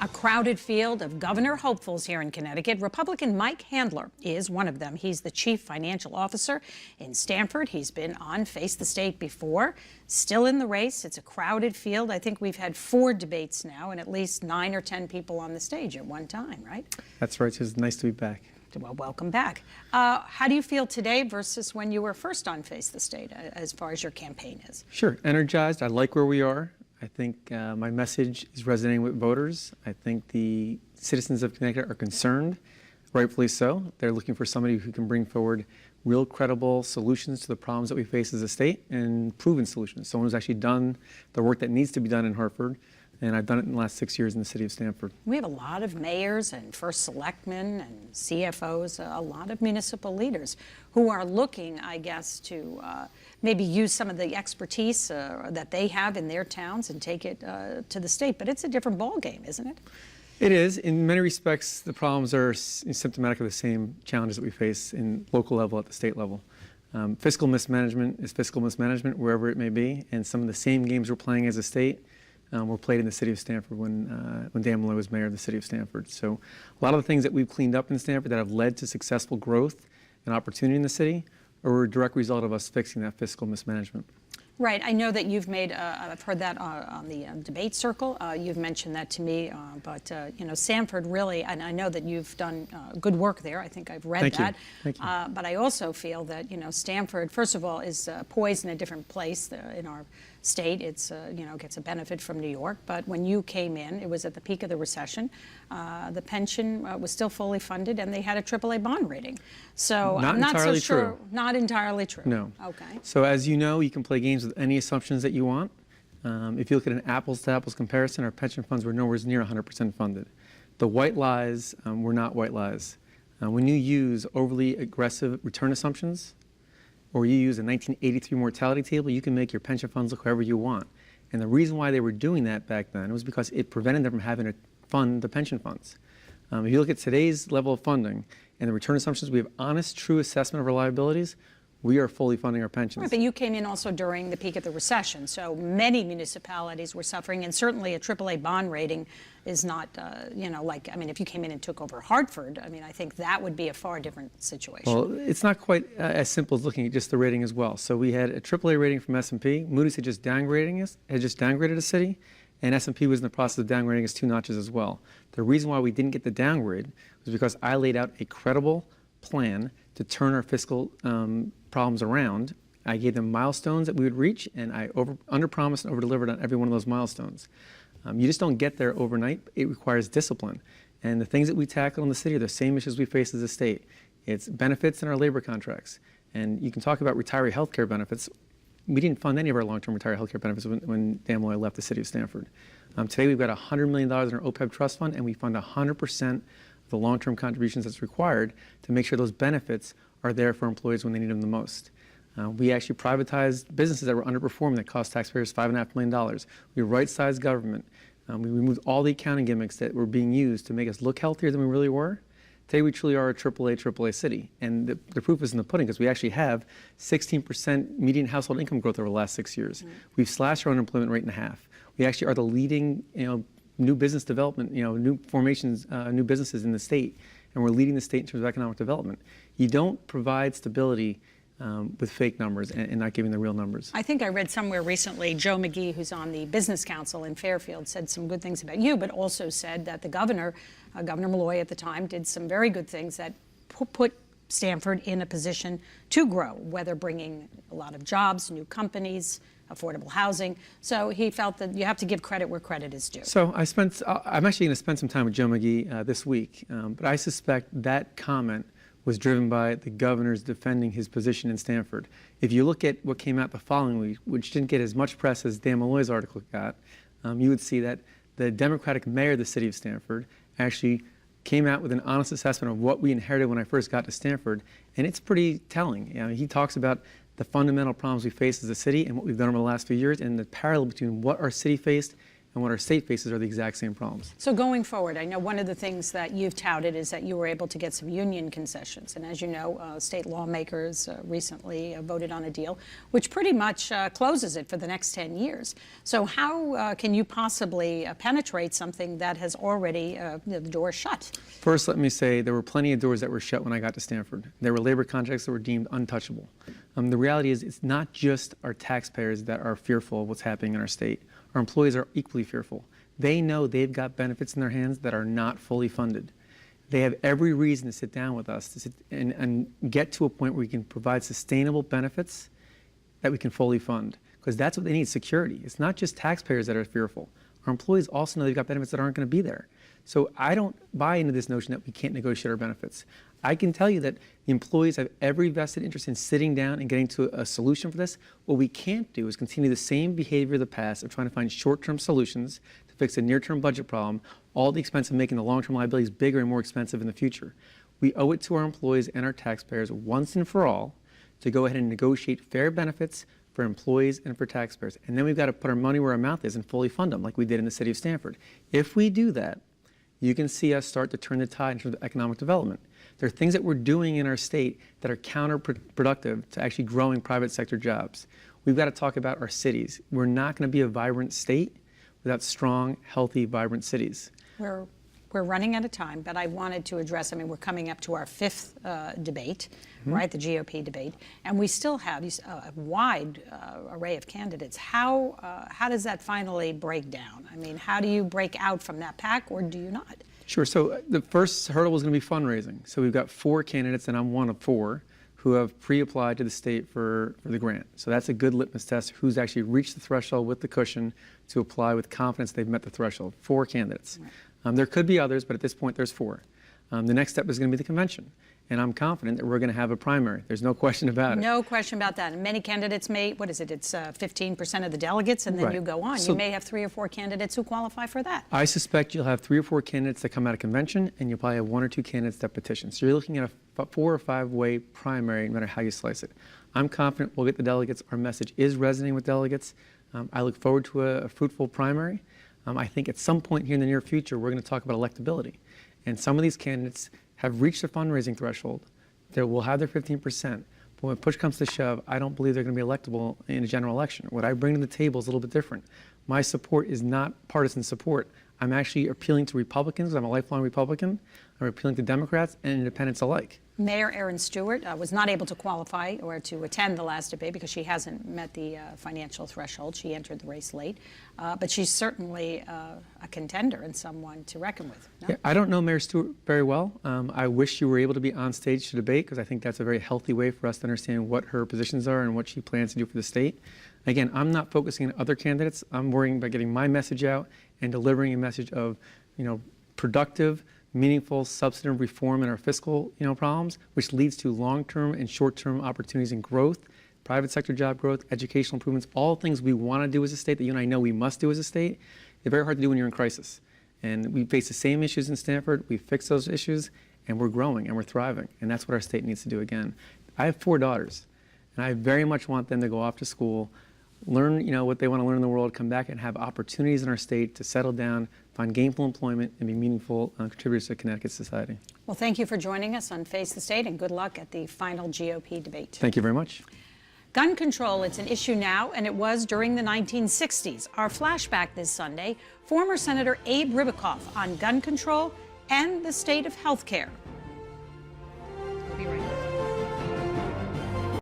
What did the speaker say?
A crowded field of governor hopefuls here in Connecticut. Republican Mike Handler is one of them. He's the chief financial officer in Stamford. He's been on Face the State before. Still in the race. It's a crowded field. I think we've had 4 debates now and at least 9 or 10 people on the stage at one time, right? That's right. It's nice to be back. Well, welcome back. How do you feel today versus when you were first on Face the State as far as your campaign is? Sure. Energized. I like where we are. I think my message is resonating with voters. I think the citizens of Connecticut are concerned, rightfully so. They're looking for somebody who can bring forward real credible solutions to the problems that we face as a state and proven solutions. Someone who's actually done the work that needs to be done in Hartford, and I've done it in the last 6 years in the city of Stamford. We have a lot of mayors and first selectmen and CFOs, a lot of municipal leaders who are looking, I guess, to maybe use some of the expertise that they have in their towns and take it to the state. But it's a different ballgame, isn't it? It is. In many respects, the problems are symptomatic of the same challenges that we face in local level at the state level. Fiscal mismanagement is fiscal mismanagement wherever it may be, and some of the same games we're playing as a state were played in the city of Stamford when Dan Malloy was mayor of the city of Stamford. So a lot of the things that we've cleaned up in Stamford that have led to successful growth and opportunity in the city are a direct result of us fixing that fiscal mismanagement. Right. I know that you've made, I've heard that on the debate circle. You've mentioned that to me, but you know, Stamford really, and I know that you've done good work there. I think I've read that. Thank you. But I also feel that, you know, Stamford, first of all, is poised in a different place in our state. It's, you know, gets a benefit from New York. But when you came in, it was at the peak of the recession. The pension was still fully funded, and they had a AAA bond rating. So I'm not so sure. Not entirely true. No. Okay. So as you know, you can play games with any assumptions that you want. If you look at an apples-to-apples comparison, our pension funds were nowhere near 100% funded. The white lies were not white lies. When you use overly aggressive return assumptions, or you use a 1983 mortality table, you can make your pension funds look however you want. And the reason why they were doing that back then was because it prevented them from having to fund the pension funds. If you look at today's level of funding and the return assumptions, we have honest, true assessment of our liabilities. We are fully funding our pensions. Right, but you came in also during the peak of the recession, so many municipalities were suffering, and certainly a AAA bond rating is not, you know, like, I mean, if you came in and took over Hartford, I mean, I think that would be a far different situation. Well, it's not quite as simple as looking at just the rating as well. So we had a AAA rating from S&P. Moody's had just downgraded the city, and S&P was in the process of downgrading us 2 notches as well. The reason why we didn't get the downgrade was because I laid out a credible plan to turn our fiscal problems around. I gave them milestones that we would reach, and I under-promised and over-delivered on every one of those milestones. You just don't get there overnight. It requires discipline. And the things that we tackle in the city are the same issues we face as a state. It's benefits in our labor contracts. And you can talk about retiree health care benefits. We didn't fund any of our long-term retiree health care benefits when Dan Malloy left the city of Stamford. Today we've got $100 million in our OPEB trust fund, and we fund 100% of the long-term contributions that's required to make sure those benefits are there for employees when they need them the most. We actually privatized businesses that were underperforming that cost taxpayers $5.5 million. We right-sized government. We removed all the accounting gimmicks that were being used to make us look healthier than we really were. Today we truly are a AAA city. And the proof is in the pudding, because we actually have 16% median household income growth over the last 6 years. We've slashed our unemployment rate in half. We actually are the leading, you know, new business development, you know, new formations, new businesses in the state. And we're leading the state in terms of economic development. You don't provide stability with fake numbers and not giving the real numbers. I think I read somewhere recently, Joe McGee, who's on the Business Council in Fairfield, said some good things about you, but also said that the governor, Governor Malloy at the time, did some very good things that put Stamford in a position to grow, whether bringing a lot of jobs, new companies, affordable housing. So he felt that you have to give credit where credit is due. So I'm actually going to spend some time with Joe McGee this week, but I suspect that comment was driven by the governor's defending his position in Stamford. If you look at what came out the following week, which didn't get as much press as Dan Malloy's article got, you would see that the Democratic mayor of the city of Stamford actually came out with an honest assessment of what we inherited when I first got to Stamford, and it's pretty telling. You know, he talks about the fundamental problems we face as a city and what we've done over the last few years, and the parallel between what our city faced and what our state faces are the exact same problems. So going forward, I know one of the things that you've touted is that you were able to get some union concessions. And as you know, state lawmakers recently voted on a deal which pretty much closes it for the next 10 years. So how can you possibly penetrate something that has already, the door shut? First, let me say there were plenty of doors that were shut when I got to Stamford. There were labor contracts that were deemed untouchable. The reality is it's not just our taxpayers that are fearful of what's happening in our state. Our employees are equally fearful. They know they've got benefits in their hands that are not fully funded. They have every reason to sit down with us to sit and get to a point where we can provide sustainable benefits that we can fully fund, because that's what they need, security. It's not just taxpayers that are fearful. Our employees also know they've got benefits that aren't going to be there. So I don't buy into this notion that we can't negotiate our benefits. I can tell you that the employees have every vested interest in sitting down and getting to a solution for this. What we can't do is continue the same behavior of the past of trying to find short-term solutions to fix a near-term budget problem, all at the expense of making the long-term liabilities bigger and more expensive in the future. We owe it to our employees and our taxpayers once and for all to go ahead and negotiate fair benefits for employees and for taxpayers. And then we've got to put our money where our mouth is and fully fund them like we did in the city of Stamford. If we do that, you can see us start to turn the tide in terms of economic development. There are things that we're doing in our state that are counterproductive to actually growing private sector jobs. We've got to talk about our cities. We're not going to be a vibrant state without strong, healthy, vibrant cities. We're running out of time, but I wanted to address, I mean, we're coming up to our fifth debate, right, the GOP debate, and we still have a wide array of candidates. How does that finally break down? I mean, how do you break out from that pack, or do you not? Sure. So the first hurdle was going to be fundraising. So we've got 4 candidates, and I'm one of 4, who have pre-applied to the state for the grant. So that's a good litmus test who's actually reached the threshold with the cushion to apply with confidence they've met the threshold. 4 candidates. Right. There could be others, but at this point there's 4. The next step is going to be the convention. And I'm confident that we're going to have a primary. There's no question about it. No question about that. And many candidates may, what is it, it's 15% of the delegates, and then right. You go on. So you may have 3 or 4 candidates who qualify for that. I suspect you'll have 3 or 4 candidates that come out of convention, and you'll probably have 1 or 2 candidates that petition. So you're looking at a 4 or 5-way primary, no matter how you slice it. I'm confident we'll get the delegates. Our message is resonating with delegates. I look forward to a fruitful primary. I think at some point here in the near future, we're going to talk about electability. And some of these candidates have reached the fundraising threshold. They will have their 15%. But when push comes to shove, I don't believe they're going to be electable in a general election. What I bring to the table is a little bit different. My support is not partisan support. I'm actually appealing to Republicans. I'm a lifelong Republican. I'm appealing to Democrats and independents alike. Mayor Erin Stewart was not able to qualify or to attend the last debate because she hasn't met the financial threshold. She entered the race late. But she's certainly a contender and someone to reckon with. No? Yeah, I don't know Mayor Stewart very well. I wish she were able to be on stage to debate, because I think that's a very healthy way for us to understand what her positions are and what she plans to do for the state. Again, I'm not focusing on other candidates. I'm worrying about getting my message out and delivering a message of, productive, meaningful, substantive reform in our fiscal, problems, which leads to long-term and short-term opportunities in growth, private sector job growth, educational improvements, all things we want to do as a state that you and I know we must do as a state. They're very hard to do when you're in crisis. And we face the same issues in Stamford. We fix those issues, and we're growing and we're thriving. And that's what our state needs to do again. I have 4 daughters, and I very much want them to go off to school, learn, what they want to learn in the world, come back and have opportunities in our state to settle down, find gainful employment, and be meaningful contributors to Connecticut society. Well, thank you for joining us on Face the State, and good luck at the final GOP debate. Thank you very much. Gun control, it's an issue now, and it was during the 1960s. Our flashback this Sunday, former Senator Abe Ribicoff on gun control and the state of health care.